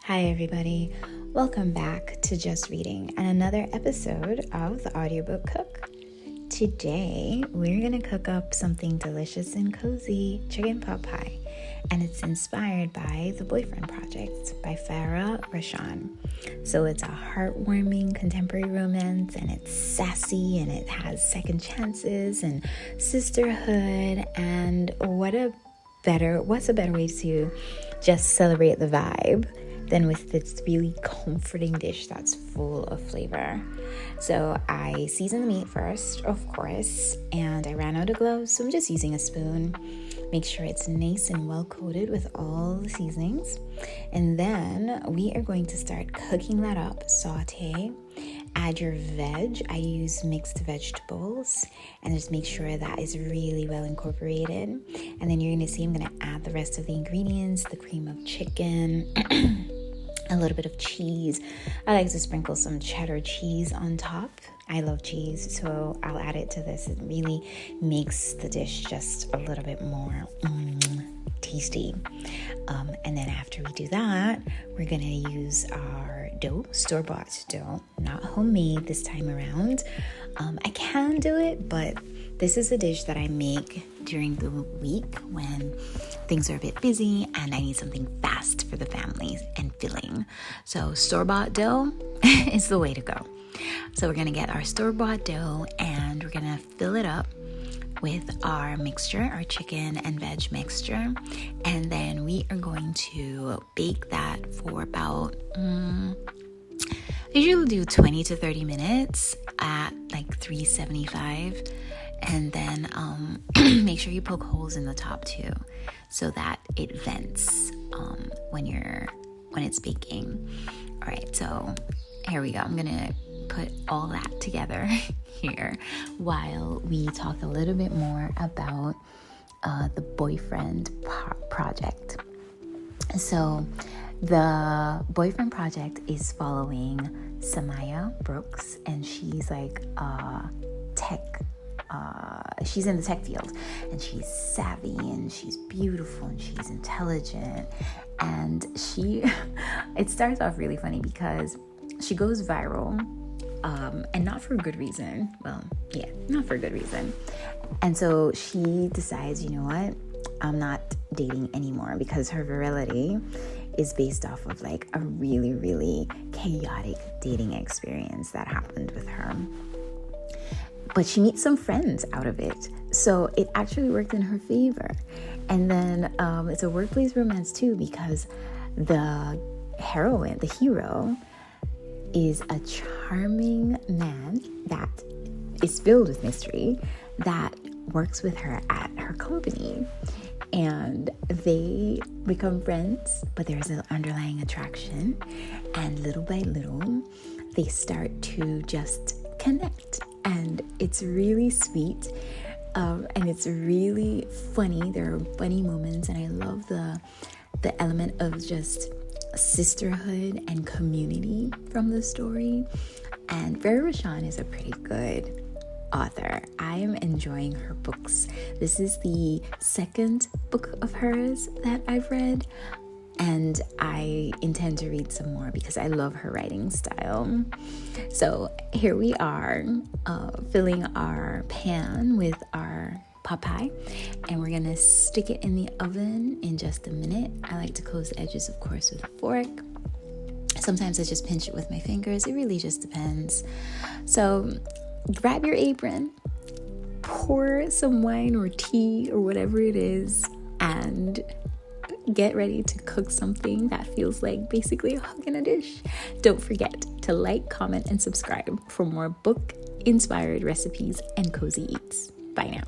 Hi everybody, welcome back to Just Reading and another episode of the Audiobook Cook. Today we're going to cook up something delicious and cozy, chicken pot pie, and it's inspired by The Boyfriend Project by Farrah Rochon. So it's a heartwarming contemporary romance, and it's sassy, and it has second chances and sisterhood, and what's a better way to just celebrate the vibe than with this really comforting dish that's full of flavor. So I seasoned the meat first, of course, and I ran out of gloves, so I'm just using a spoon. Make sure it's nice and well coated with all the seasonings. And then we are going to start cooking that up, saute. Add your veg. I use mixed vegetables, and just make sure that is really well incorporated. And then you're going to see I'm going to add the rest of the ingredients, the cream of chicken, a little bit of cheese. I like to sprinkle some cheddar cheese on top. I love cheese, so I'll add it to this. It really makes the dish just a little bit more tasty. And then after we do that, we're going to use our dough, store-bought dough, not homemade this time around. I can do it, but this is a dish that I make during the week when things are a bit busy and I need something fast for the family and filling. So store-bought dough is the way to go. So we're going to get our store-bought dough and we're going to fill it up with our mixture, our chicken and veg mixture. And then we are going to bake that for about, I usually do 20 to 30 minutes at like 375. And then make sure you poke holes in the top too, so that it vents when it's baking. All right, so here we go. I'm gonna put all that together here while we talk a little bit more about the Boyfriend Project. So the Boyfriend Project is following Samaya Brooks, and she's like she's in the tech field, and she's savvy, and she's beautiful, and she's intelligent, and it starts off really funny because she goes viral, and not for a good reason. Well, yeah, not for a good reason. And so she decides, you know what, I'm not dating anymore, because her virility is based off of like a really, really chaotic dating experience that happened with her. But she meets some friends out of it. So it actually worked in her favor. And then it's a workplace romance too, because the hero, is a charming man that is filled with mystery that works with her at her company. And they become friends, but there's an underlying attraction. And little by little, they start to just connect. And it's really sweet, and it's really funny. There are funny moments, and I love the element of just sisterhood and community from the story. And Farrah Rochon is a pretty good author. I am enjoying her books. This is the second book of hers that I've read, and I intend to read some more because I love her writing style. So here we are, filling our pan with our pot pie, and we're gonna stick it in the oven in just a minute. I like to close the edges, of course, with a fork. Sometimes I just pinch it with my fingers. It really just depends. So grab your apron, pour some wine or tea or whatever it is, and get ready to cook something that feels like basically a hug in a dish. Don't forget to like, comment, and subscribe for more book-inspired recipes and cozy eats. Bye now.